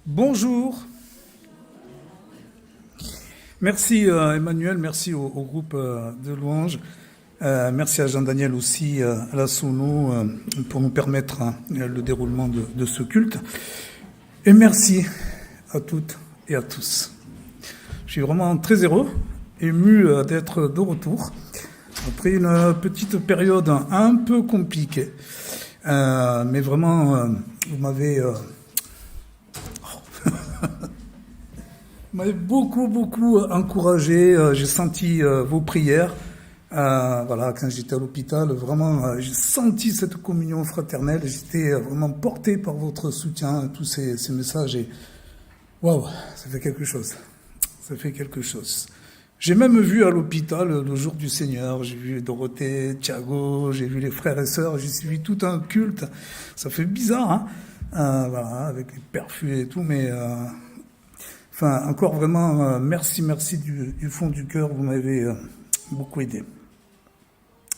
Bonjour. Merci Emmanuel, merci au groupe de louanges. Merci à Jean-Daniel aussi, à la sono, pour nous permettre le déroulement de ce culte. Et merci à toutes et à tous. Je suis vraiment très heureux, ému d'être de retour, après une petite période un peu compliquée. Mais vraiment, vous m'avez beaucoup encouragé. J'ai senti vos prières. Voilà, quand j'étais à l'hôpital, vraiment, j'ai senti cette communion fraternelle. J'étais vraiment porté par votre soutien, tous ces messages. Et waouh, ça fait quelque chose. Ça fait quelque chose. J'ai même vu à l'hôpital le jour du Seigneur. J'ai vu Dorothée, Thiago, j'ai vu les frères et sœurs. J'ai suivi tout un culte. Ça fait bizarre, hein, voilà, avec les perfus et tout, mais enfin, encore vraiment, merci du fond du cœur. Vous m'avez beaucoup aidé.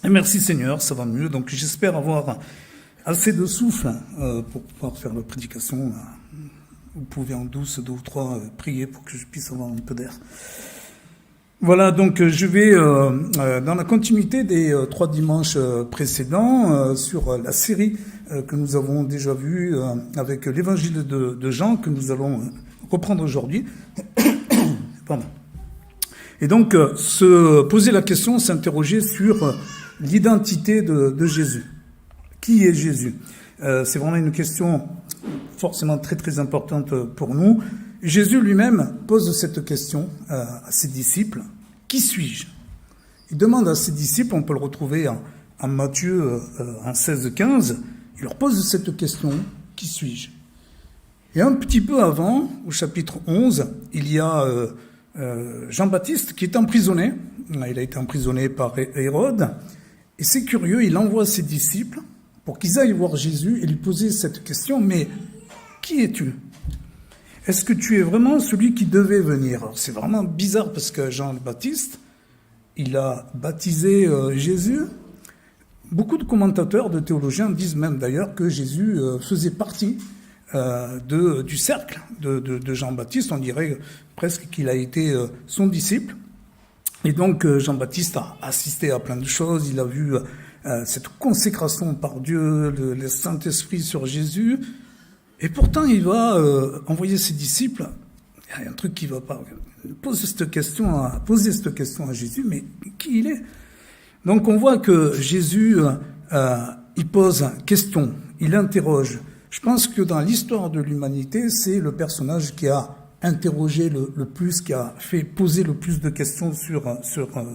Et merci Seigneur, ça va mieux. Donc j'espère avoir assez de souffle pour pouvoir faire la prédication. Vous pouvez en douce, 2 ou 3, prier pour que je puisse avoir un peu d'air. Voilà, donc je vais dans la continuité des 3 dimanches précédents sur la série que nous avons déjà vue avec l'évangile de Jean que nous allons reprendre aujourd'hui. Pardon. Et donc se poser la question, s'interroger sur l'identité de Jésus. Qui est Jésus? C'est vraiment une question forcément très importante pour nous. Jésus lui-même pose cette question à ses disciples. Qui suis-je? Il demande à ses disciples, on peut le retrouver en Matthieu en 16-15, il leur pose cette question. Qui suis-je? Et un petit peu avant, au chapitre 11, il y a Jean-Baptiste qui est emprisonné. Il a été emprisonné par Hérode. Et c'est curieux, il envoie ses disciples pour qu'ils aillent voir Jésus et lui poser cette question. Mais qui es-tu? Est-ce que tu es vraiment celui qui devait venir? Alors, c'est vraiment bizarre parce que Jean-Baptiste, il a baptisé Jésus. Beaucoup de commentateurs, de théologiens disent même d'ailleurs que Jésus faisait partie du cercle de Jean-Baptiste. On dirait presque qu'il a été son disciple. Et donc Jean-Baptiste a assisté à plein de choses. Il a vu cette consécration par Dieu, le Saint-Esprit sur Jésus. Et pourtant, il va envoyer ses disciples. Il y a un truc qui ne va pas. Poser cette question à Jésus, mais qui il est? Donc on voit que Jésus, il pose question, il interroge. Je pense que dans l'histoire de l'humanité, c'est le personnage qui a interrogé le plus, qui a fait poser le plus de questions sur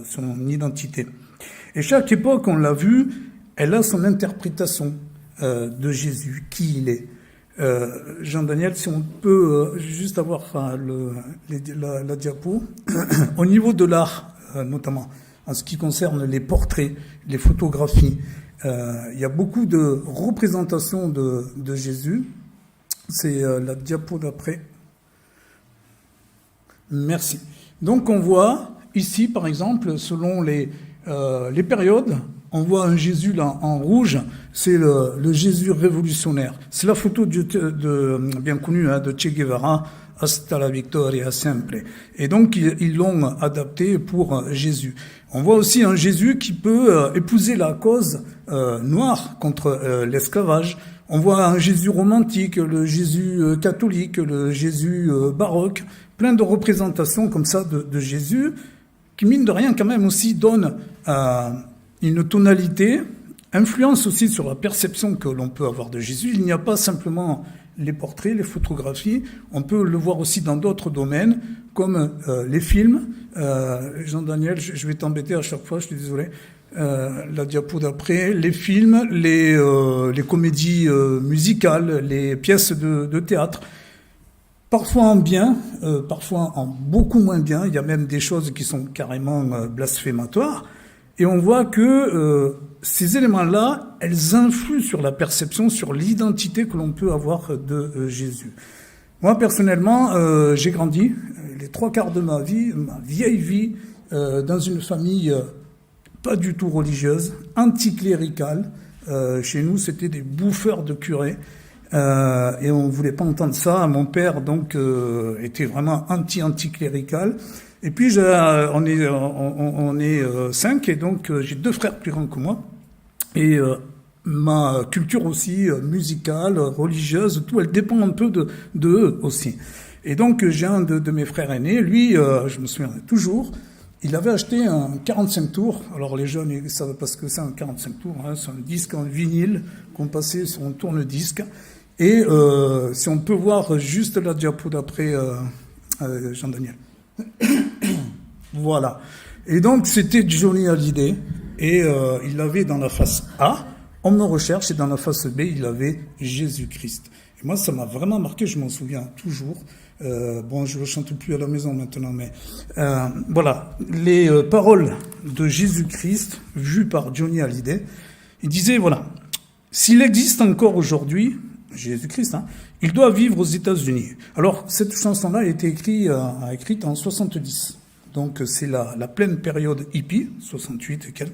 son identité. Et chaque époque, on l'a vu, elle a son interprétation de Jésus, qui il est. Jean-Daniel, si on peut juste avoir la diapo. Au niveau de l'art, notamment, en ce qui concerne les portraits, les photographies, il y a beaucoup de représentations de Jésus. C'est la diapo d'après. Merci. Donc on voit ici, par exemple, selon les périodes, on voit un Jésus là en rouge, c'est le Jésus révolutionnaire. C'est la photo bien connue de Che Guevara, Hasta la victoria sempre. Et donc ils l'ont adapté pour Jésus. On voit aussi un Jésus qui peut épouser la cause noire contre l'esclavage. On voit un Jésus romantique, le Jésus catholique, le Jésus baroque, plein de représentations comme ça de Jésus, qui mine de rien quand même aussi donne une tonalité, influence aussi sur la perception que l'on peut avoir de Jésus. Il n'y a pas simplement les portraits, les photographies, on peut le voir aussi dans d'autres domaines, comme les films. Jean-Daniel, je vais t'embêter à chaque fois, je suis désolé. La diapo d'après, les films, les comédies musicales, les pièces de théâtre. Parfois en bien, parfois en beaucoup moins bien. Il y a même des choses qui sont carrément blasphématoires. Et on voit que ces éléments-là, elles influent sur la perception, sur l'identité que l'on peut avoir de Jésus. Moi, personnellement, j'ai grandi les 3/4 de ma vie, ma vieille vie, dans une famille pas du tout religieuse, anticléricale. Chez nous, c'était des bouffeurs de curés. Et on voulait pas entendre ça. Mon père, donc, était vraiment anticlérical. Et puis, on est 5, et donc j'ai 2 frères plus grands que moi. Et ma culture aussi musicale, religieuse, tout, elle dépend un peu de eux aussi. Et donc, j'ai un de mes frères aînés, lui, je me souviens toujours, il avait acheté un 45 tours. Alors les jeunes, ils ne savent pas ce que c'est un 45 tours, hein, c'est un disque en vinyle qu'on passait sur un tourne-disque. Et si on peut voir juste la diapo d'après, Jean-Daniel. Voilà. Et donc, c'était Johnny Hallyday. Et il avait dans la face A, on me recherche, et dans la face B, il avait Jésus-Christ. Et moi, ça m'a vraiment marqué, je m'en souviens toujours. Bon, je ne chante plus à la maison maintenant, mais voilà. Les paroles de Jésus-Christ, vues par Johnny Hallyday, il disait, voilà, s'il existe encore aujourd'hui, Jésus-Christ, hein, il doit vivre aux États-Unis. Alors, cette chanson-là a été écrite en 70. Donc, c'est la pleine période hippie, 68 et quelques.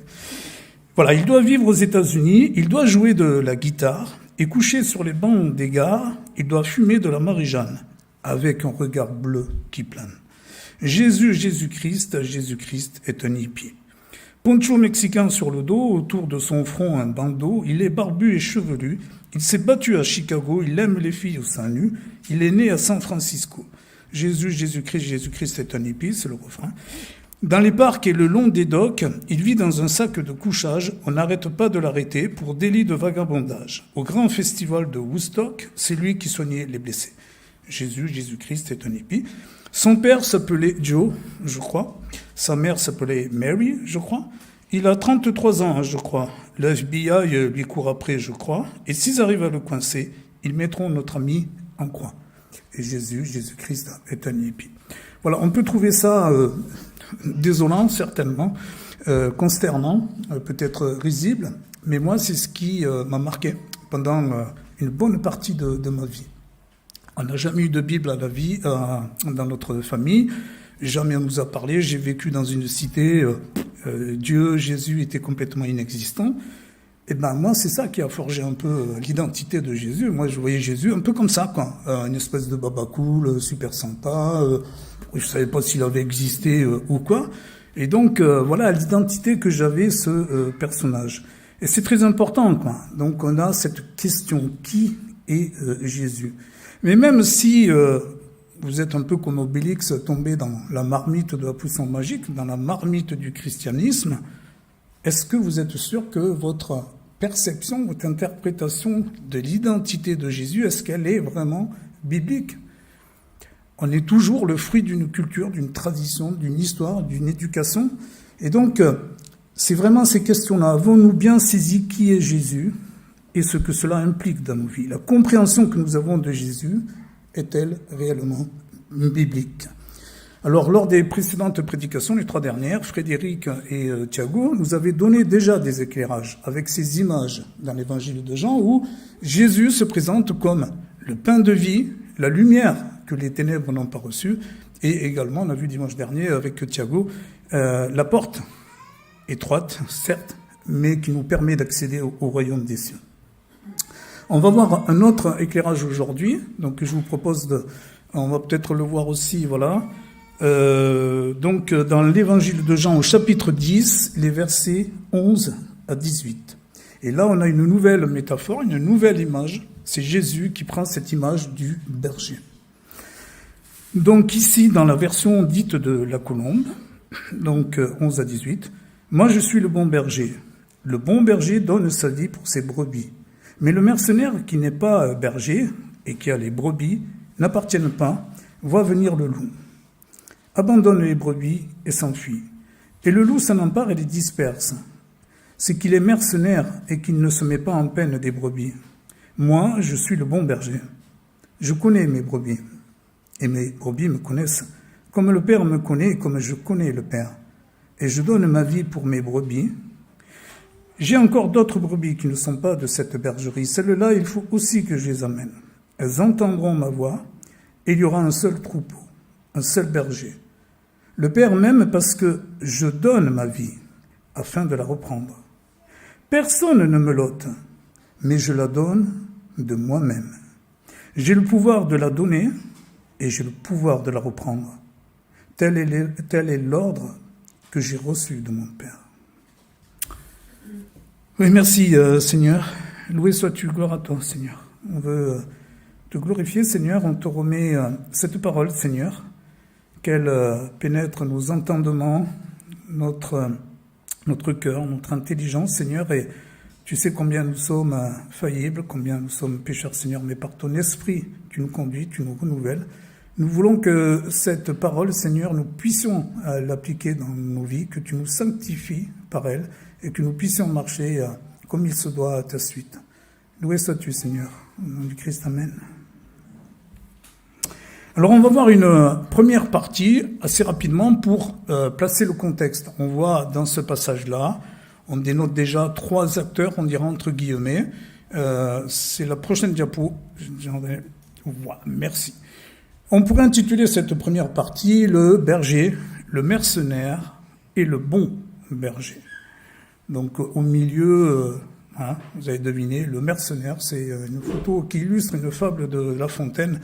Voilà, il doit vivre aux États-Unis, il doit jouer de la guitare et coucher sur les bancs des gares, il doit fumer de la Marie-Jeanne avec un regard bleu qui plane. Jésus-Christ est un hippie. Poncho mexicain sur le dos, autour de son front un bandeau, il est barbu et chevelu, il s'est battu à Chicago, il aime les filles au sein nu, il est né à San Francisco. Jésus-Christ est un hippie, c'est le refrain. Dans les parcs et le long des docks, il vit dans un sac de couchage, on n'arrête pas de l'arrêter pour délit de vagabondage. Au grand festival de Woodstock, c'est lui qui soignait les blessés. Jésus-Christ est un hippie. Son père s'appelait Joe, je crois. Sa mère s'appelait Mary, je crois. Il a 33 ans, je crois. Le FBI lui court après, je crois. Et s'ils arrivent à le coincer, ils mettront notre ami en croix. Et Jésus-Christ est un hippie. Voilà, on peut trouver ça désolant, certainement, consternant, peut-être risible, mais moi, c'est ce qui m'a marqué pendant une bonne partie de ma vie. On n'a jamais eu de Bible à la vie dans notre famille, jamais on nous a parlé, j'ai vécu dans une cité, Dieu, Jésus était complètement inexistant. Et ben moi, c'est ça qui a forgé un peu l'identité de Jésus. Moi, je voyais Jésus un peu comme ça, quoi. Une espèce de baba cool, super sympa. Je savais pas s'il avait existé ou quoi. Et donc, voilà l'identité que j'avais, ce personnage. Et c'est très important, quoi. Donc, on a cette question, qui est Jésus? Mais même si vous êtes un peu comme Obélix, tombé dans la marmite de la potion magique, dans la marmite du christianisme, est-ce que vous êtes sûr que votre perception, votre interprétation de l'identité de Jésus, est-ce qu'elle est vraiment biblique? On est toujours le fruit d'une culture, d'une tradition, d'une histoire, d'une éducation. Et donc, c'est vraiment ces questions-là. Avons-nous bien saisi qui est Jésus et ce que cela implique dans nos vies? La compréhension que nous avons de Jésus est-elle réellement biblique? Alors, lors des précédentes prédications, les 3 dernières, Frédéric et Thiago nous avaient donné déjà des éclairages avec ces images dans l'évangile de Jean où Jésus se présente comme le pain de vie, la lumière que les ténèbres n'ont pas reçue, et également, on a vu dimanche dernier avec Thiago, la porte étroite, certes, mais qui nous permet d'accéder au royaume des cieux. On va voir un autre éclairage aujourd'hui, donc je vous propose on va peut-être le voir aussi, voilà. Donc dans l'évangile de Jean au chapitre 10, les versets 11 à 18. Et là on a une nouvelle métaphore, une nouvelle image, c'est Jésus qui prend cette image du berger. Donc ici dans la version dite de la Colombe, donc 11 à 18, moi je suis le bon berger donne sa vie pour ses brebis, mais le mercenaire qui n'est pas berger et qui a les brebis n'appartiennent pas, voit venir le loup, abandonne les brebis et s'enfuit. Et le loup s'en empare et les disperse. C'est qu'il est mercenaire et qu'il ne se met pas en peine des brebis. Moi, je suis le bon berger. Je connais mes brebis. Et mes brebis me connaissent, comme le Père me connaît et comme je connais le Père. Et je donne ma vie pour mes brebis. J'ai encore d'autres brebis qui ne sont pas de cette bergerie. Celles-là, il faut aussi que je les amène. Elles entendront ma voix et il y aura un seul troupeau, un seul berger. Le Père m'aime parce que je donne ma vie afin de la reprendre. Personne ne me l'ôte, mais je la donne de moi-même. J'ai le pouvoir de la donner et j'ai le pouvoir de la reprendre. Tel est l'ordre que j'ai reçu de mon Père. Oui, merci Seigneur. Loué sois-tu, gloire à toi Seigneur. On veut te glorifier Seigneur, on te remet cette parole Seigneur, qu'elle pénètre nos entendements, notre cœur, notre intelligence Seigneur, et tu sais combien nous sommes faillibles, combien nous sommes pécheurs Seigneur, mais par ton esprit tu nous conduis, tu nous renouvelles. Nous voulons que cette parole Seigneur, nous puissions l'appliquer dans nos vies, que tu nous sanctifies par elle, et que nous puissions marcher comme il se doit à ta suite. Loué sois-tu, Seigneur. Au nom du Christ, Amen. Alors, on va voir une première partie assez rapidement pour placer le contexte. On voit dans ce passage-là, on dénote déjà 3 acteurs, on dira entre guillemets. C'est la prochaine diapo. Voilà, merci. On pourrait intituler cette première partie « Le berger, le mercenaire et le bon berger ». Donc au milieu, vous avez deviné, le mercenaire, c'est une photo qui illustre une fable de La Fontaine.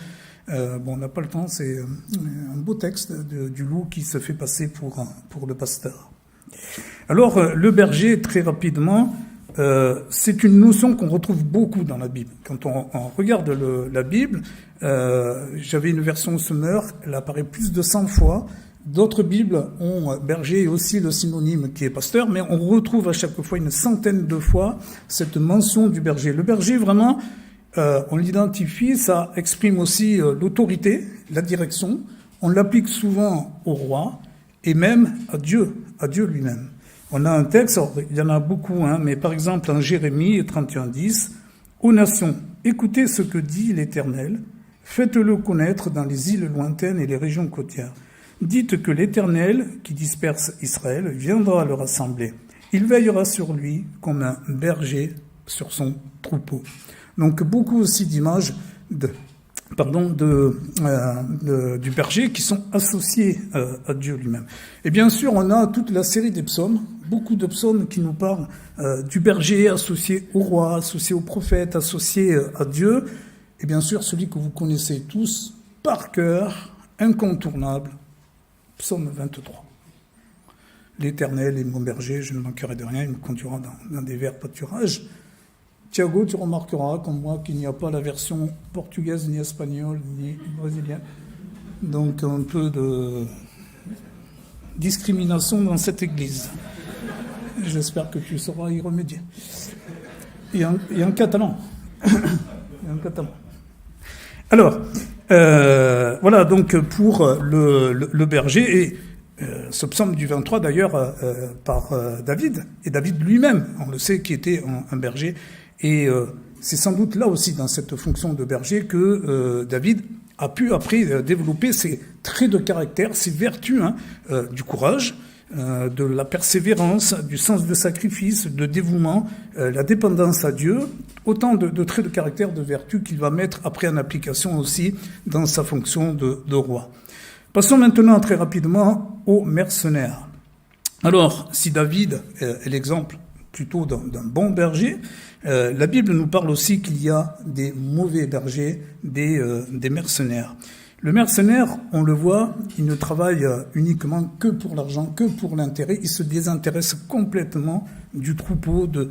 On n'a pas le temps, c'est un beau texte du loup qui se fait passer pour le pasteur. Alors le berger, très rapidement, c'est une notion qu'on retrouve beaucoup dans la Bible. Quand on regarde la Bible, j'avais une version Semeur, elle apparaît plus de 100 fois. D'autres Bibles ont berger et aussi le synonyme qui est pasteur, mais on retrouve à chaque fois une centaine de fois cette mention du berger. Le berger, vraiment, on l'identifie, ça exprime aussi l'autorité, la direction. On l'applique souvent au roi et même à Dieu lui-même. On a un texte, il y en a beaucoup, mais par exemple en Jérémie 31:10, « Ô nations, écoutez ce que dit l'Éternel, faites-le connaître dans les îles lointaines et les régions côtières. Dites que l'Éternel, qui disperse Israël, viendra le rassembler. Il veillera sur lui comme un berger sur son troupeau. » Donc beaucoup aussi d'images du berger qui sont associés à Dieu lui-même. Et bien sûr, on a toute la série des psaumes, beaucoup de psaumes qui nous parlent du berger associé au roi, associé au prophète, associé à Dieu. Et bien sûr, celui que vous connaissez tous par cœur, incontournable, Psaume 23. L'Éternel est mon berger, je ne manquerai de rien, il me conduira dans des verts pâturages. Thiago, tu remarqueras, comme moi, qu'il n'y a pas la version portugaise, ni espagnole, ni brésilienne. Donc un peu de discrimination dans cette église. J'espère que tu sauras y remédier. Et en catalan. Alors, voilà donc pour le berger, et ce psaume du 23 d'ailleurs par David, et David lui-même, on le sait, qui était un berger, et c'est sans doute là aussi dans cette fonction de berger que David a pu après développer ses traits de caractère, ses vertus, du courage, de la persévérance, du sens de sacrifice, de dévouement, la dépendance à Dieu, autant de traits de caractère, de vertus qu'il va mettre après en application aussi dans sa fonction de roi. Passons maintenant très rapidement aux mercenaires. Alors, si David est l'exemple plutôt d'un bon berger, la Bible nous parle aussi qu'il y a des mauvais bergers, des mercenaires. Le mercenaire, on le voit, il ne travaille uniquement que pour l'argent, que pour l'intérêt. Il se désintéresse complètement du troupeau, de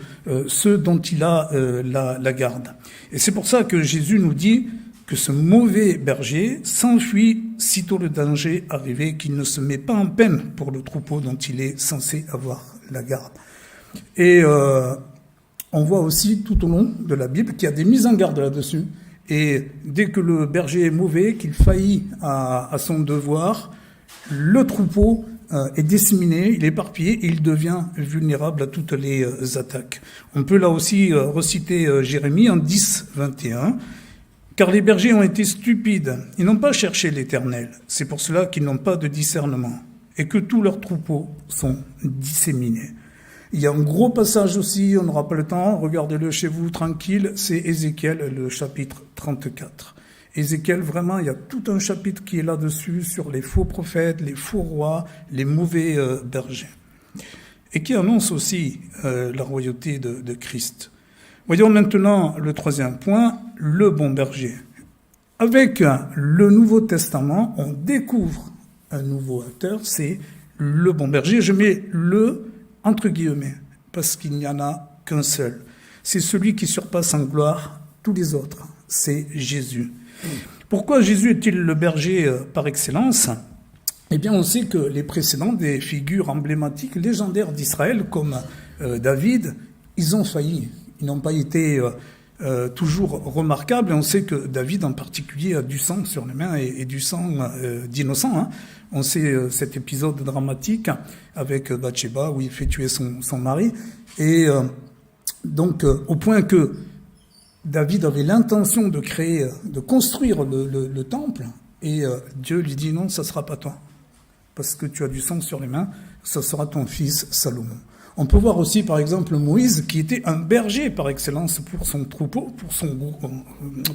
ceux dont il a la garde. Et c'est pour ça que Jésus nous dit que ce mauvais berger s'enfuit sitôt le danger arrivé, qu'il ne se met pas en peine pour le troupeau dont il est censé avoir la garde. Et on voit aussi tout au long de la Bible qu'il y a des mises en garde là-dessus. Et dès que le berger est mauvais, qu'il faillit à son devoir, le troupeau est disséminé, il est éparpillé et il devient vulnérable à toutes les attaques. On peut là aussi reciter Jérémie en 10:21. « Car les bergers ont été stupides, ils n'ont pas cherché l'Éternel, c'est pour cela qu'ils n'ont pas de discernement, et que tous leurs troupeaux sont disséminés. » Il y a un gros passage aussi, on n'aura pas le temps, regardez-le chez vous tranquille, c'est Ézéchiel, le chapitre 34. Ézéchiel, vraiment, il y a tout un chapitre qui est là-dessus, sur les faux prophètes, les faux rois, les mauvais bergers. Et qui annonce aussi la royauté de Christ. Voyons maintenant le troisième point, le bon berger. Avec le Nouveau Testament, on découvre un nouveau acteur, c'est le bon berger. Je mets le entre guillemets, parce qu'il n'y en a qu'un seul. C'est celui qui surpasse en gloire tous les autres. C'est Jésus. Pourquoi Jésus est-il le berger par excellence ? Eh bien, on sait que les précédents, des figures emblématiques, légendaires d'Israël, comme David, ils ont failli. Ils n'ont pas été toujours remarquables. Et on sait que David, en particulier, a du sang sur les mains et du sang d'innocents. Hein. On sait cet épisode dramatique avec Bathsheba, où il fait tuer son mari. Et donc, au point que David avait l'intention de construire le temple, et Dieu lui dit non, ça ne sera pas toi, parce que tu as du sang sur les mains, ça sera ton fils Salomon. On peut voir aussi, par exemple, Moïse, qui était un berger par excellence pour son troupeau,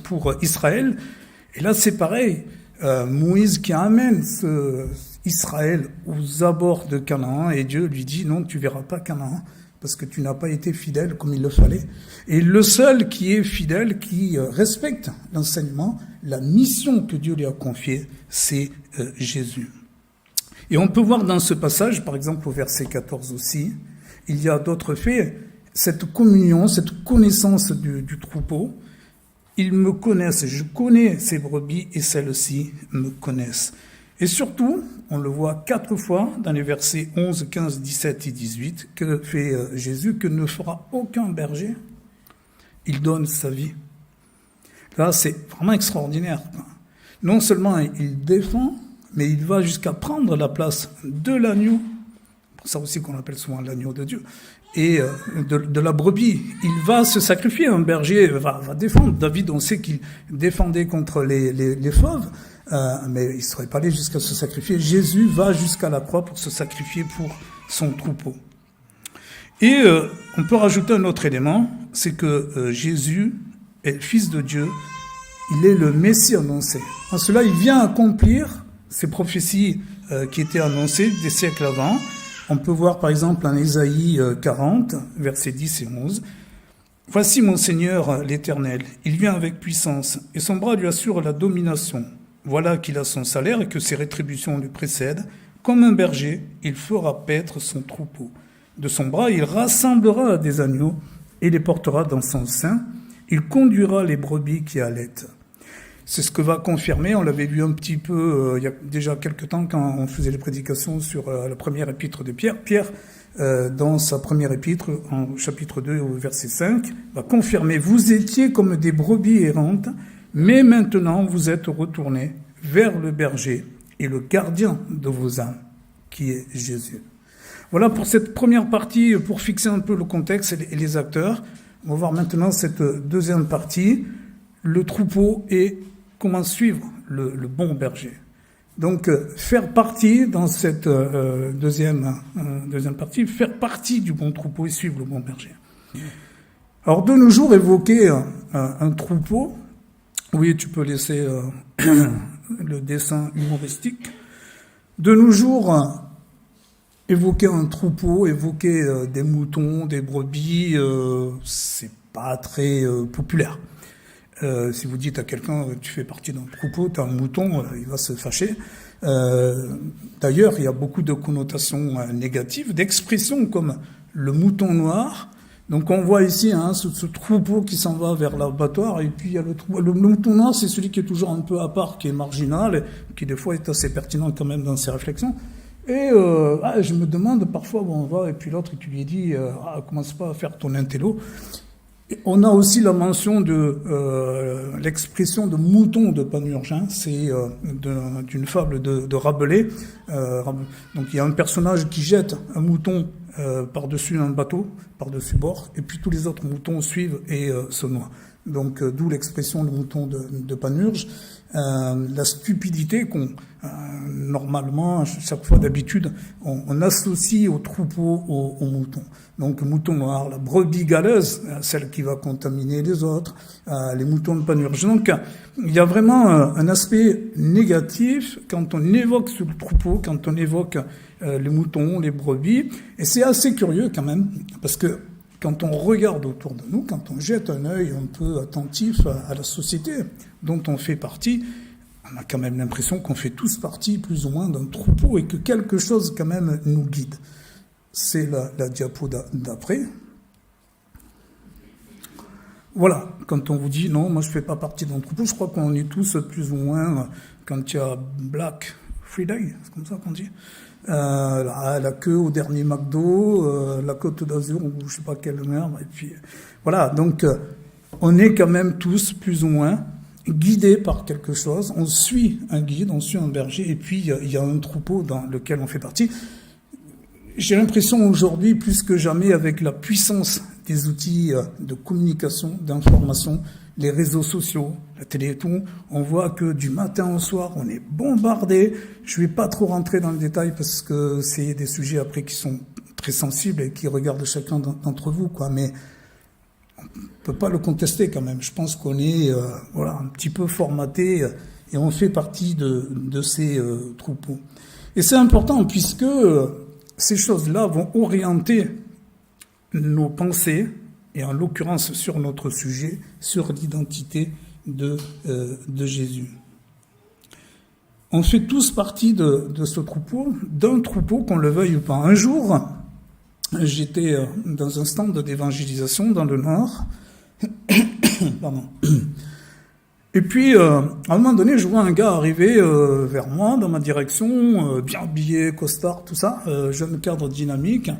pour Israël. Et là, c'est pareil. Moïse qui amène Israël aux abords de Canaan, et Dieu lui dit non, tu verras pas Canaan, parce que tu n'as pas été fidèle comme il le fallait. Et le seul qui est fidèle, qui respecte l'enseignement, la mission que Dieu lui a confiée, c'est Jésus. Et on peut voir dans ce passage, par exemple au verset 14 aussi, il y a d'autres faits, cette communion, cette connaissance du troupeau. Ils me connaissent, je connais ces brebis et celles-ci me connaissent. Et surtout, on le voit 4 fois dans les versets 11, 15, 17 et 18, que fait Jésus, que ne fera aucun berger. Il donne sa vie. Là, c'est vraiment extraordinaire. Non seulement il défend, mais il va jusqu'à prendre la place de l'agneau, pour ça aussi qu'on appelle souvent l'agneau de Dieu, et de la brebis. Il va se sacrifier, un berger va défendre. David, on sait qu'il défendait contre les fauves, mais il ne serait pas allé jusqu'à se sacrifier. Jésus va jusqu'à la croix pour se sacrifier pour son troupeau. Et on peut rajouter un autre élément, c'est que Jésus est le Fils de Dieu, il est le Messie annoncé. En cela, il vient accomplir ces prophéties qui étaient annoncées des siècles avant. On peut voir par exemple en Ésaïe 40, versets 10 et 11. « Voici mon Seigneur l'Éternel, il vient avec puissance, et son bras lui assure la domination. Voilà qu'il a son salaire et que ses rétributions lui précèdent. Comme un berger, il fera paître son troupeau. De son bras, il rassemblera des agneaux et les portera dans son sein. Il conduira les brebis qui allaitent. » C'est ce que va confirmer, on l'avait vu un petit peu il y a déjà quelque temps quand on faisait les prédications sur la première épître de Pierre. Pierre, dans sa première épître, en chapitre 2 au verset 5, va confirmer « Vous étiez comme des brebis errantes, mais maintenant vous êtes retournés vers le berger et le gardien de vos âmes, qui est Jésus. » Voilà pour cette première partie, pour fixer un peu le contexte et les acteurs. On va voir maintenant cette deuxième partie, le troupeau et comment suivre le bon berger. Donc, faire partie, dans cette deuxième partie, faire partie du bon troupeau et suivre le bon berger. Alors, de nos jours, évoquer un troupeau, oui, tu peux laisser le dessin humoristique. De nos jours, évoquer un troupeau, évoquer des moutons, des brebis, c'est pas très populaire. Si vous dites à quelqu'un tu fais partie d'un troupeau, tu as un mouton, il va se fâcher. D'ailleurs, il y a beaucoup de connotations négatives, d'expressions comme le mouton noir. Donc on voit ici ce troupeau qui s'en va vers l'abattoir, et puis il y a le mouton noir, c'est celui qui est toujours un peu à part, qui est marginal, qui des fois est assez pertinent quand même dans ses réflexions. Et je me demande parfois où on va, et puis l'autre tu lui dis commence pas à faire ton intello. On a aussi la mention de l'expression de mouton de Panurge, c'est d'une fable de Rabelais. Donc il y a un personnage qui jette un mouton par-dessus un bateau, par-dessus bord, et puis tous les autres moutons suivent et se noient. Donc d'où l'expression le mouton de Panurge. La stupidité qu'on, normalement, chaque fois d'habitude, on associe au troupeau, au mouton. Donc mouton noir, la brebis galeuse, celle qui va contaminer les autres, les moutons de Panurge. Donc il y a vraiment un aspect négatif quand on évoque ce troupeau, quand on évoque les moutons, les brebis. Et c'est assez curieux quand même, parce que quand on regarde autour de nous, quand on jette un œil un peu attentif à la société, dont on fait partie, on a quand même l'impression qu'on fait tous partie plus ou moins d'un troupeau et que quelque chose quand même nous guide. C'est la diapo d'après. Voilà, quand on vous dit non, moi je fais pas partie d'un troupeau, je crois qu'on est tous plus ou moins, quand il y a Black Friday, c'est comme ça qu'on dit, la queue au dernier McDo, la Côte d'Azur ou je sais pas quelle merde, et puis voilà, donc on est quand même tous plus ou moins guidés par quelque chose, on suit un guide, on suit un berger, et puis il y a un troupeau dans lequel on fait partie. J'ai l'impression aujourd'hui, plus que jamais, avec la puissance des outils de communication, d'information, les réseaux sociaux, la télé et tout, on voit que du matin au soir, on est bombardé. Je vais pas trop rentrer dans le détail parce que c'est des sujets après qui sont très sensibles et qui regardent chacun d'entre vous, quoi. Mais on peut pas le contester quand même. Je pense qu'on est, voilà, un petit peu formaté et on fait partie de ces troupeaux. Et c'est important puisque ces choses-là vont orienter nos pensées, et en l'occurrence sur notre sujet, sur l'identité de Jésus. On fait tous partie de ce troupeau, d'un troupeau qu'on le veuille ou pas. Un jour, j'étais dans un stand d'évangélisation dans le Nord. Pardon. Et puis, à un moment donné, je vois un gars arriver vers moi, dans ma direction, bien habillé, costard, tout ça, jeune cadre dynamique.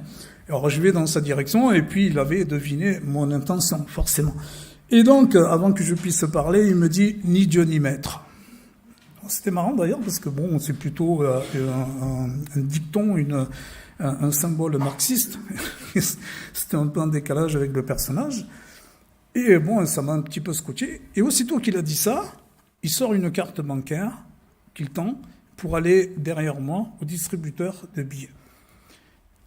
Alors, je vais dans sa direction, et puis il avait deviné mon intention, forcément. Et donc, avant que je puisse parler, il me dit « ni Dieu ni maître ». C'était marrant d'ailleurs, parce que bon, c'est plutôt un dicton, un symbole marxiste. C'était un peu en décalage avec le personnage. Et bon, ça m'a un petit peu scotché. Et aussitôt qu'il a dit ça, il sort une carte bancaire qu'il tend pour aller derrière moi au distributeur de billets.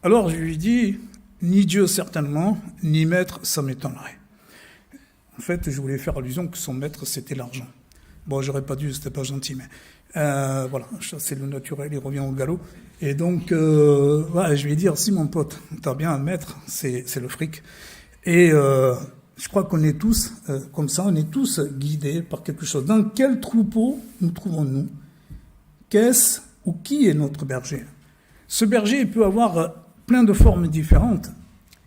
Alors je lui dis, ni Dieu certainement, ni maître, ça m'étonnerait. En fait, je voulais faire allusion que son maître, c'était l'argent. Bon, j'aurais pas dû, c'était pas gentil, mais voilà, c'est le naturel, il revient au galop. Et donc, voilà, je lui ai dit, si mon pote, t'as bien un maître, c'est le fric. Et je crois qu'on est tous comme ça, on est tous guidés par quelque chose. Dans quel troupeau nous trouvons-nous? Qu'est-ce ou qui est notre berger? Ce berger, il peut avoir plein de formes différentes.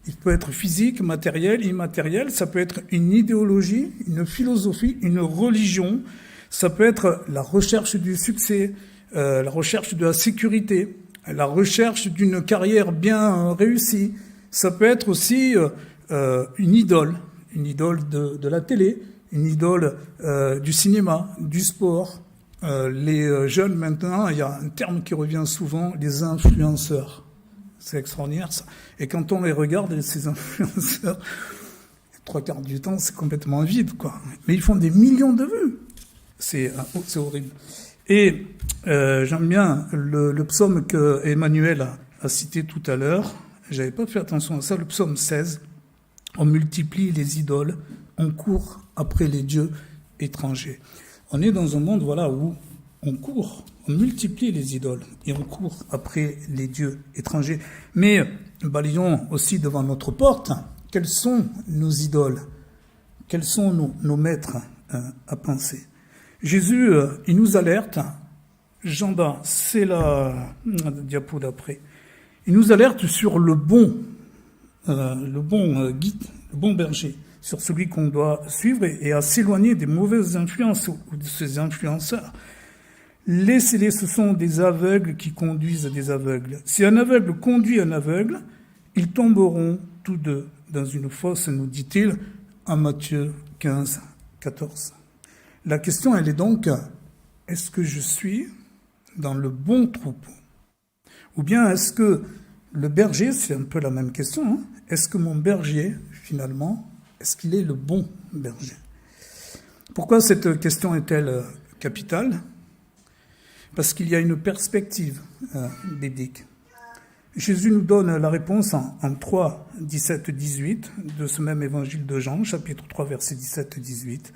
Il peut être physique, matériel, immatériel. Ça peut être une idéologie, une philosophie, une religion. Ça peut être la recherche du succès, la recherche de la sécurité, la recherche d'une carrière bien réussie. Ça peut être aussi une idole de la télé, une idole du cinéma, du sport. Les jeunes maintenant, il y a un terme qui revient souvent, les influenceurs. C'est extraordinaire ça. Et quand on les regarde, ces influenceurs, 3/4 du temps, c'est complètement vide, quoi. Mais ils font des millions de vues. C'est horrible. Et j'aime bien le psaume que Emmanuel a cité tout à l'heure. J'avais pas fait attention à ça. Le psaume 16. On multiplie les idoles, on court après les dieux étrangers. On est dans un monde, voilà, où on court, on multiplie les idoles et on court après les dieux étrangers. Mais balayons aussi devant notre porte, quels sont nos idoles? Quels sont nos maîtres à penser? Jésus, il nous alerte. Jean-Baptiste, c'est la diapo d'après. Il nous alerte sur le bon guide, le bon berger, sur celui qu'on doit suivre et à s'éloigner des mauvaises influences ou de ces influenceurs. Laissez-les, ce sont des aveugles qui conduisent des aveugles. Si un aveugle conduit un aveugle, ils tomberont tous deux dans une fosse, nous dit-il, en Matthieu 15, 14. La question, elle est donc, est-ce que je suis dans le bon troupeau? Ou bien est-ce que le berger, c'est un peu la même question, hein? Est-ce que mon berger, finalement, est-ce qu'il est le bon berger? Pourquoi cette question est-elle capitale? Parce qu'il y a une perspective biblique. Jésus nous donne la réponse en 3, 17, 18 de ce même évangile de Jean, chapitre 3, versets 17 et 18.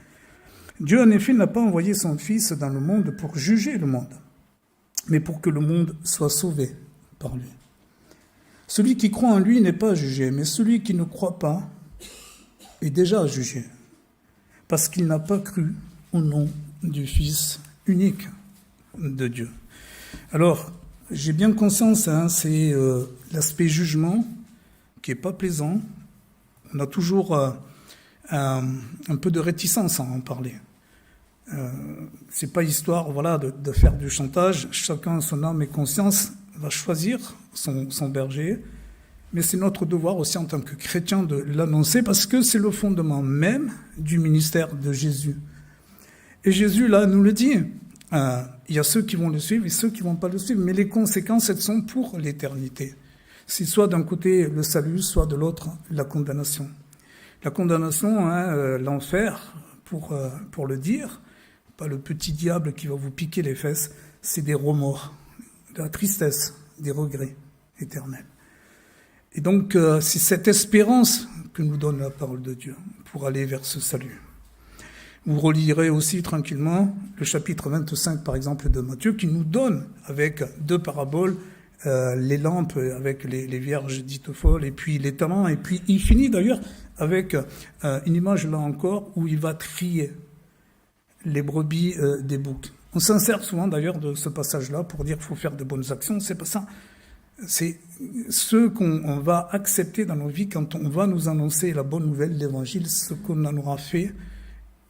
Dieu, en effet, n'a pas envoyé son Fils dans le monde pour juger le monde, mais pour que le monde soit sauvé par lui. Celui qui croit en lui n'est pas jugé, mais celui qui ne croit pas est déjà jugé, parce qu'il n'a pas cru au nom du Fils unique de Dieu. Alors, j'ai bien conscience, c'est l'aspect jugement qui est pas plaisant. On a toujours un peu de réticence à en parler. C'est pas histoire, voilà, de faire du chantage. Chacun, son âme et conscience, va choisir son berger. Mais c'est notre devoir aussi en tant que chrétien de l'annoncer parce que c'est le fondement même du ministère de Jésus. Et Jésus, là, nous le dit. Il y a ceux qui vont le suivre et ceux qui ne vont pas le suivre. Mais les conséquences, elles sont pour l'éternité. C'est soit d'un côté le salut, soit de l'autre la condamnation. La condamnation, l'enfer, pour le dire, pas le petit diable qui va vous piquer les fesses, c'est des remords, de la tristesse, des regrets éternels. Et donc, c'est cette espérance que nous donne la parole de Dieu pour aller vers ce salut. Vous relirez aussi tranquillement le chapitre 25, par exemple, de Matthieu, qui nous donne, avec 2 paraboles, les lampes avec les vierges dites folles, et puis les talents, et puis il finit d'ailleurs avec une image, là encore, où il va trier les brebis des boucs. On s'en sert souvent d'ailleurs de ce passage-là pour dire qu'il faut faire de bonnes actions, c'est pas ça. C'est ce qu'on va accepter dans nos vies quand on va nous annoncer la bonne nouvelle, l'évangile, ce qu'on en aura fait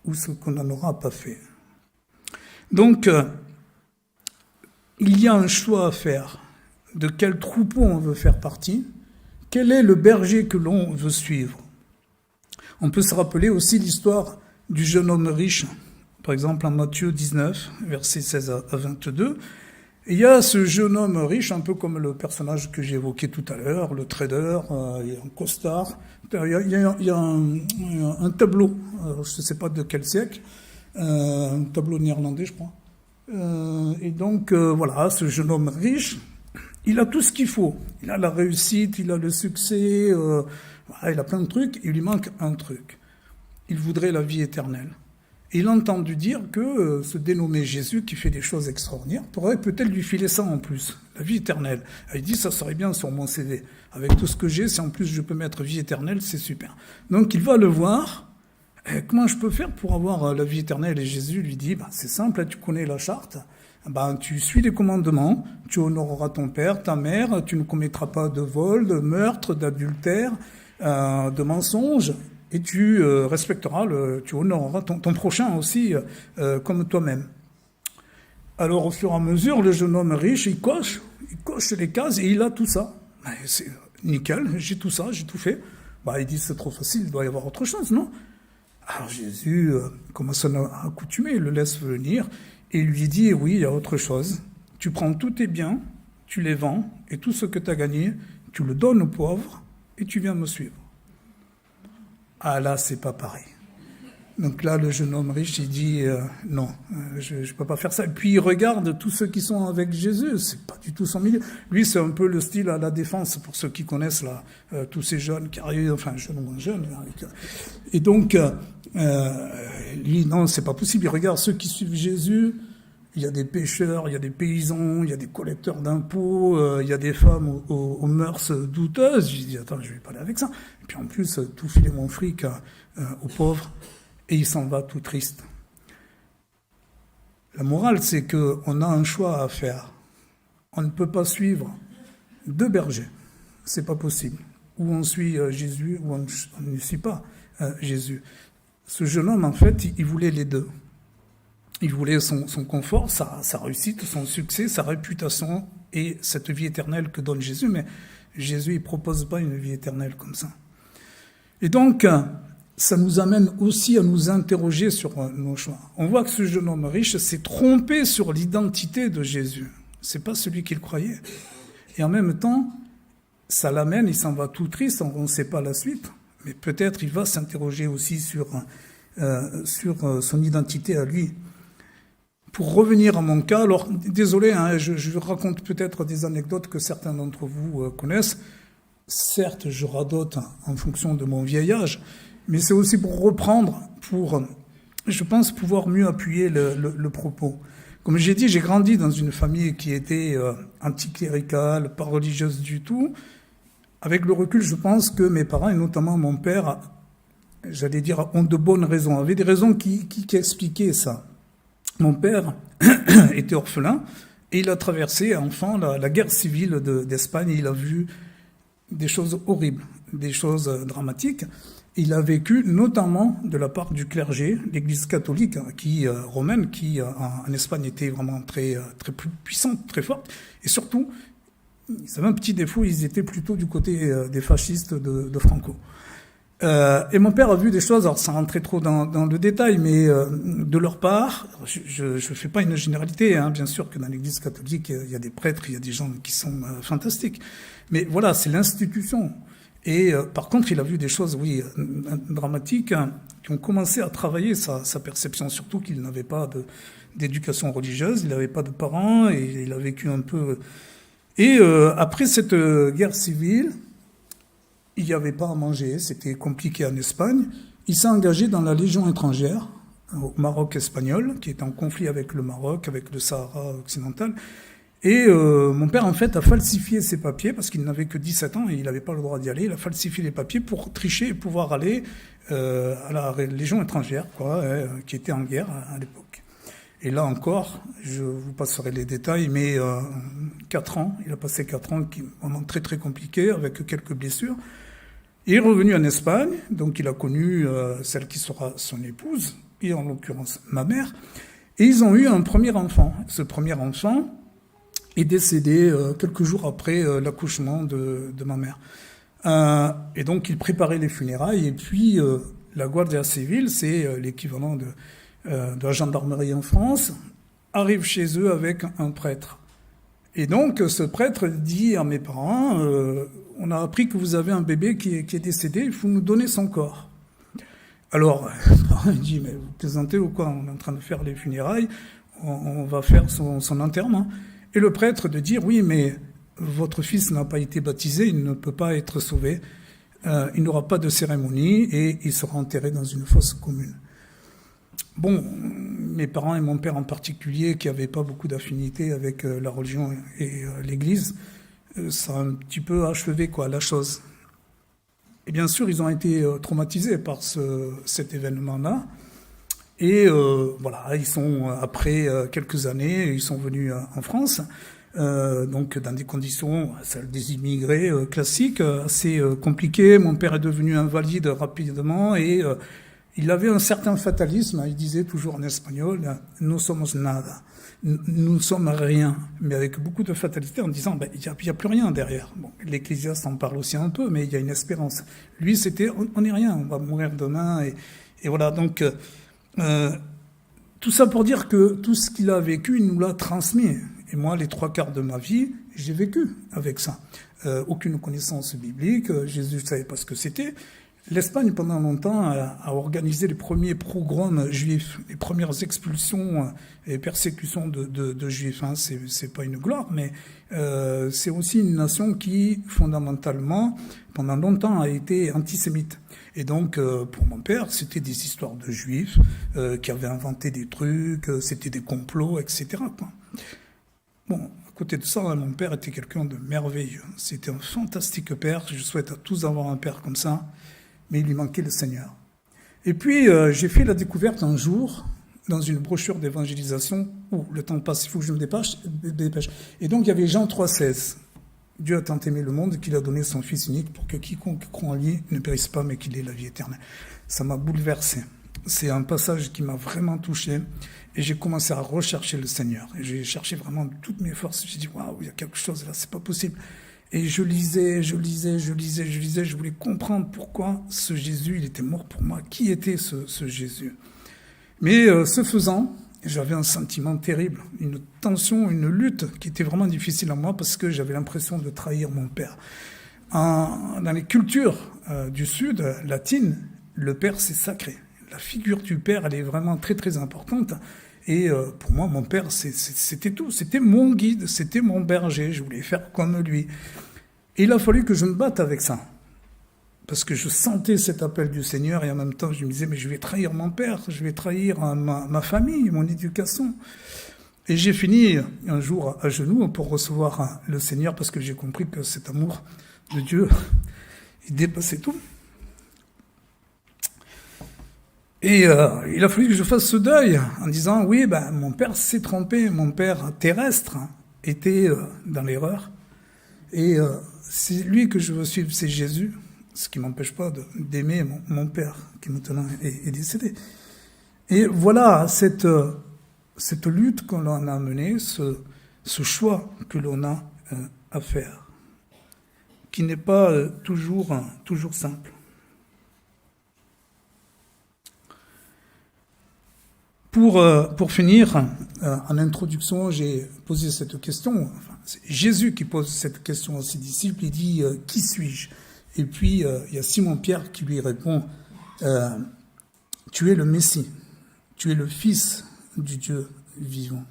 ou ce qu'on n'en aura pas fait. Donc, il y a un choix à faire. De quel troupeau on veut faire partie? Quel est le berger que l'on veut suivre? On peut se rappeler aussi l'histoire du jeune homme riche. Par exemple, en Matthieu 19, versets 16 à 22. Et il y a ce jeune homme riche, un peu comme le personnage que j'ai évoqué tout à l'heure, le trader, il y a un costard. Il y a un tableau, je ne sais pas de quel siècle, un tableau néerlandais, je crois. Et donc, voilà, ce jeune homme riche, il a tout ce qu'il faut. Il a la réussite, il a le succès, voilà, il a plein de trucs. Il lui manque un truc. Il voudrait la vie éternelle. Et il a entendu dire que ce dénommé Jésus, qui fait des choses extraordinaires, pourrait peut-être lui filer ça en plus, la vie éternelle. Et il dit, ça serait bien sur mon CV. Avec tout ce que j'ai, si en plus je peux mettre vie éternelle, c'est super. Donc il va le voir. Et comment je peux faire pour avoir la vie éternelle? Et Jésus lui dit, c'est simple, tu connais la charte. Tu suis les commandements, tu honoreras ton père, ta mère, tu ne commettras pas de vol, de meurtre, d'adultère, de mensonge. Et tu respecteras, tu honoreras ton prochain aussi comme toi-même. Alors, au fur et à mesure, le jeune homme riche, il coche les cases et il a tout ça. C'est nickel, j'ai tout ça, j'ai tout fait. Il dit, c'est trop facile, il doit y avoir autre chose, non? Alors Jésus commence à accoutumer, il le laisse venir et lui dit, oui, il y a autre chose. Tu prends tous tes biens, tu les vends et tout ce que tu as gagné, tu le donnes aux pauvres et tu viens me suivre. Ah là, c'est pas pareil. Donc là, le jeune homme riche, il dit non, je peux pas faire ça. Et puis il regarde tous ceux qui sont avec Jésus, c'est pas du tout son milieu. Lui, c'est un peu le style à la Défense, pour ceux qui connaissent là, tous ces jeunes qui arrivent, enfin jeunes ou moins jeunes. Et donc, lui, non, c'est pas possible. Il regarde ceux qui suivent Jésus. Il y a des pêcheurs, il y a des paysans, il y a des collecteurs d'impôts, il y a des femmes aux mœurs douteuses. Je dis, attends, je vais pas aller avec ça. Et puis en plus, tout filer mon fric aux pauvres. Et il s'en va tout triste. La morale, c'est qu'on a un choix à faire. On ne peut pas suivre 2 bergers. C'est pas possible. Ou on suit Jésus, ou on ne suit pas Jésus. Ce jeune homme, en fait, il voulait les deux. Il voulait son confort, sa réussite, son succès, sa réputation et cette vie éternelle que donne Jésus. Mais Jésus, il ne propose pas une vie éternelle comme ça. Et donc, ça nous amène aussi à nous interroger sur nos choix. On voit que ce jeune homme riche s'est trompé sur l'identité de Jésus. C'est pas celui qu'il croyait. Et en même temps, ça l'amène, il s'en va tout triste, on ne sait pas la suite. Mais peut-être il va s'interroger aussi sur son identité à lui. Pour revenir à mon cas, alors désolé, je raconte peut-être des anecdotes que certains d'entre vous connaissent. Certes, je radote en fonction de mon vieil âge, mais c'est aussi pour reprendre, pour, je pense, pouvoir mieux appuyer le propos. Comme j'ai dit, j'ai grandi dans une famille qui était anticléricale, pas religieuse du tout. Avec le recul, je pense que mes parents, et notamment mon père, j'allais dire, ont de bonnes raisons, avaient des raisons qui expliquaient ça. Mon père était orphelin et il a traversé, enfant, la guerre civile d'Espagne. Il a vu des choses horribles, des choses dramatiques. Il a vécu notamment de la part du clergé, l'Église catholique romaine, qui en Espagne était vraiment très puissante, très forte. Et surtout, ils avaient un petit défaut, ils étaient plutôt du côté des fascistes de Franco. Et mon père a vu des choses, alors sans rentrer trop dans le détail, mais de leur part, je ne fais pas une généralité, hein, bien sûr que dans l'Église catholique, il y a des prêtres, il y a des gens qui sont fantastiques. Mais voilà, c'est l'institution. Et par contre, il a vu des choses, oui, dramatiques, hein, qui ont commencé à travailler sa perception, surtout qu'il n'avait pas d'éducation religieuse, il n'avait pas de parents, et il a vécu un peu... Et après cette guerre civile, il n'y avait pas à manger, c'était compliqué en Espagne. Il s'est engagé dans la Légion étrangère, au Maroc espagnol, qui est en conflit avec le Maroc, avec le Sahara occidental. Et mon père, en fait, a falsifié ses papiers, parce qu'il n'avait que 17 ans et il n'avait pas le droit d'y aller. Il a falsifié les papiers pour tricher et pouvoir aller à la Légion étrangère, qui était en guerre à l'époque. Et là encore, je vous passerai les détails, mais 4 ans, il a passé 4 ans, vraiment très très compliqués, avec quelques blessures. Il est revenu en Espagne, donc il a connu celle qui sera son épouse, et en l'occurrence ma mère, et ils ont eu un premier enfant. Ce premier enfant est décédé quelques jours après l'accouchement de ma mère. Et donc il préparait les funérailles, et puis la Guardia Civile, c'est l'équivalent de la gendarmerie en France, arrive chez eux avec un prêtre. Et donc ce prêtre dit à mes parents, on a appris que vous avez un bébé qui est décédé, il faut nous donner son corps. Alors, il dit, mais vous plaisantez ou quoi? On est en train de faire les funérailles, on va faire son enterrement. Et le prêtre de dire, oui, mais votre fils n'a pas été baptisé, il ne peut pas être sauvé, il n'aura pas de cérémonie et il sera enterré dans une fosse commune. Bon, mes parents et mon père en particulier, qui n'avaient pas beaucoup d'affinité avec la religion et l'Église, ça a un petit peu achevé la chose. Et bien sûr, ils ont été traumatisés par cet événement-là. Et voilà, ils sont, après quelques années, ils sont venus en France, donc dans des conditions, celles des immigrés classiques, assez compliquées. Mon père est devenu invalide rapidement et il avait un certain fatalisme. Il disait toujours en espagnol, « Nous somos nada ». Nous sommes rien, mais avec beaucoup de fatalité en disant il n'y a plus rien derrière. Bon, l'Ecclésiaste en parle aussi un peu, mais il y a une espérance. Lui, c'était on n'est rien, on va mourir demain. Et voilà, donc tout ça pour dire que tout ce qu'il a vécu, il nous l'a transmis. Et moi, les 3/4 de ma vie, j'ai vécu avec ça. Aucune connaissance biblique, Jésus ne savait pas ce que c'était. L'Espagne, pendant longtemps, a organisé les premiers pogroms juifs, les premières expulsions et persécutions de juifs. Hein. C'est pas une gloire, mais c'est aussi une nation qui, fondamentalement, pendant longtemps, a été antisémite. Et donc, pour mon père, c'était des histoires de juifs qui avaient inventé des trucs, c'était des complots, etc. quoi. Bon, à côté de ça, mon père était quelqu'un de merveilleux. C'était un fantastique père. Je souhaite à tous avoir un père comme ça. Mais il lui manquait le Seigneur. Et puis, j'ai fait la découverte un jour, dans une brochure d'évangélisation, où le temps passe, il faut que je me dépêche. Et donc, il y avait Jean 3,16. Dieu a tant aimé le monde qu'il a donné son Fils unique pour que quiconque croit en lui ne périsse pas, mais qu'il ait la vie éternelle. Ça m'a bouleversé. C'est un passage qui m'a vraiment touché. Et j'ai commencé à rechercher le Seigneur. Et j'ai cherché vraiment toutes mes forces. J'ai dit, waouh, il y a quelque chose là, c'est pas possible. Et je lisais, je voulais comprendre pourquoi ce Jésus, il était mort pour moi. Qui était ce Jésus? Mais ce faisant, j'avais un sentiment terrible, une tension, une lutte qui était vraiment difficile à moi parce que j'avais l'impression de trahir mon père. Dans les cultures du Sud, latines, le père, c'est sacré. La figure du père, elle est vraiment très très importante. Et pour moi, mon père, c'était tout. C'était mon guide, c'était mon berger. Je voulais faire comme lui. Et il a fallu que je me batte avec ça. Parce que je sentais cet appel du Seigneur et en même temps, je me disais, mais je vais trahir mon père, je vais trahir ma famille, mon éducation. Et j'ai fini un jour à genoux pour recevoir le Seigneur parce que j'ai compris que cet amour de Dieu, il dépassait tout. Et il a fallu que je fasse ce deuil en disant, oui, mon père s'est trompé, mon père terrestre était dans l'erreur. Et c'est lui que je veux suivre, c'est Jésus, ce qui ne m'empêche pas d'aimer mon père qui maintenant est décédé. Et voilà cette lutte que l'on a menée, ce choix que l'on a à faire, qui n'est pas toujours simple. Pour finir, en introduction, j'ai posé cette question. Enfin, c'est Jésus qui pose cette question à ses disciples. Il dit « Qui suis-je » Et puis, il y a Simon-Pierre qui lui répond « Tu es le Messie, tu es le Fils du Dieu vivant. »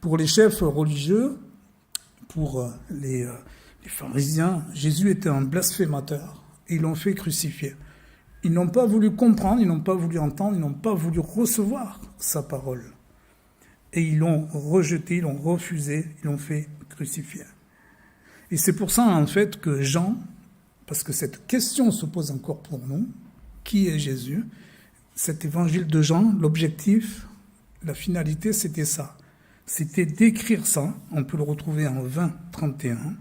Pour les chefs religieux, pour les pharisiens, Jésus était un blasphémateur. Et ils l'ont fait crucifier. Ils n'ont pas voulu comprendre, ils n'ont pas voulu entendre, ils n'ont pas voulu recevoir sa parole. Et ils l'ont rejeté, ils l'ont refusé, ils l'ont fait crucifier. Et c'est pour ça, en fait, que Jean, parce que cette question se pose encore pour nous, qui est Jésus? Cet évangile de Jean, l'objectif, la finalité, c'était ça. C'était d'écrire ça, on peut le retrouver en 20, 31.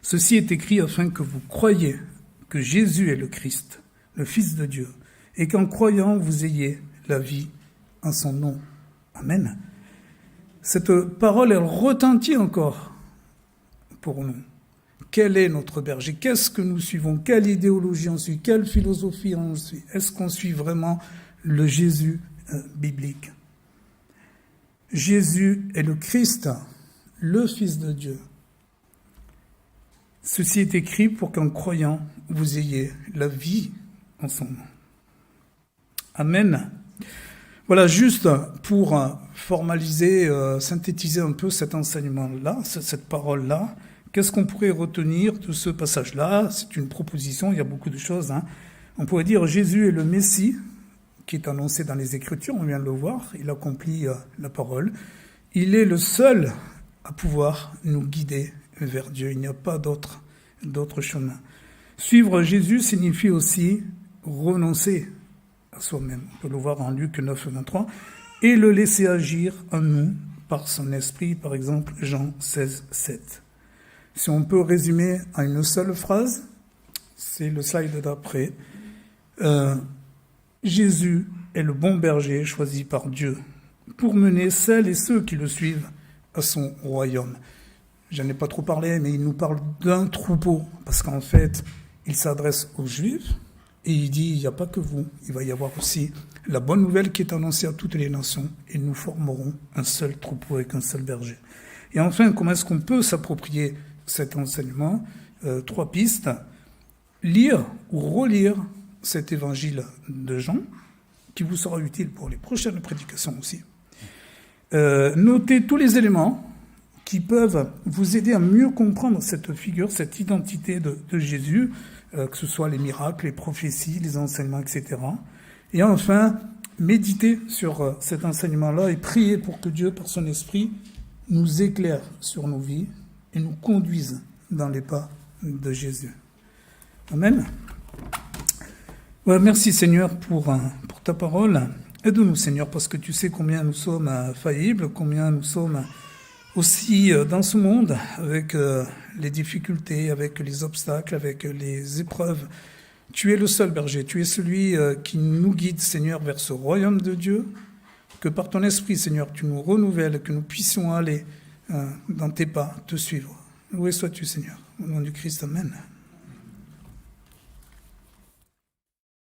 Ceci est écrit afin que vous croyiez que Jésus est le Christ, le Fils de Dieu, et qu'en croyant, vous ayez la vie en son nom. Amen. Cette parole, elle retentit encore pour nous. Quel est notre berger? Qu'est-ce que nous suivons? Quelle idéologie on suit? Quelle philosophie on suit? Est-ce qu'on suit vraiment le Jésus biblique? Jésus est le Christ, le Fils de Dieu. Ceci est écrit pour qu'en croyant, vous ayez la vie en son nom. Amen. Voilà, juste pour formaliser, synthétiser un peu cet enseignement-là, cette parole-là, qu'est-ce qu'on pourrait retenir de ce passage-là? C'est une proposition, il y a beaucoup de choses. On pourrait dire Jésus est le Messie, qui est annoncé dans les Écritures, on vient de le voir, il accomplit la parole. Il est le seul à pouvoir nous guider vers Dieu. Il n'y a pas d'autre chemin. Suivre Jésus signifie aussi renoncer à soi-même. On peut le voir en Luc 9, 23. Et le laisser agir en nous par son esprit, par exemple Jean 16, 7. Si on peut résumer en une seule phrase, c'est le slide d'après. Jésus est le bon berger choisi par Dieu pour mener celles et ceux qui le suivent à son royaume. Je n'en ai pas trop parlé, mais il nous parle d'un troupeau, parce qu'en fait, il s'adresse aux Juifs, et il dit, il n'y a pas que vous, il va y avoir aussi la bonne nouvelle qui est annoncée à toutes les nations, et nous formerons un seul troupeau avec un seul berger. Et enfin, comment est-ce qu'on peut s'approprier cet enseignement? 3 pistes. Lire ou relire cet évangile de Jean, qui vous sera utile pour les prochaines prédications aussi. Notez tous les éléments qui peuvent vous aider à mieux comprendre cette figure, cette identité de Jésus, que ce soit les miracles, les prophéties, les enseignements, etc. Et enfin, méditez sur cet enseignement-là et priez pour que Dieu, par son esprit, nous éclaire sur nos vies et nous conduise dans les pas de Jésus. Amen. Voilà, merci Seigneur pour ta parole. Aide-nous Seigneur, parce que tu sais combien nous sommes faillibles, combien nous sommes aussi dans ce monde, avec les difficultés, avec les obstacles, avec les épreuves. Tu es le seul berger, tu es celui qui nous guide, Seigneur, vers ce royaume de Dieu, que par ton esprit, Seigneur, tu nous renouvelles, que nous puissions aller dans tes pas, te suivre. Loué sois-tu, Seigneur, au nom du Christ, amen.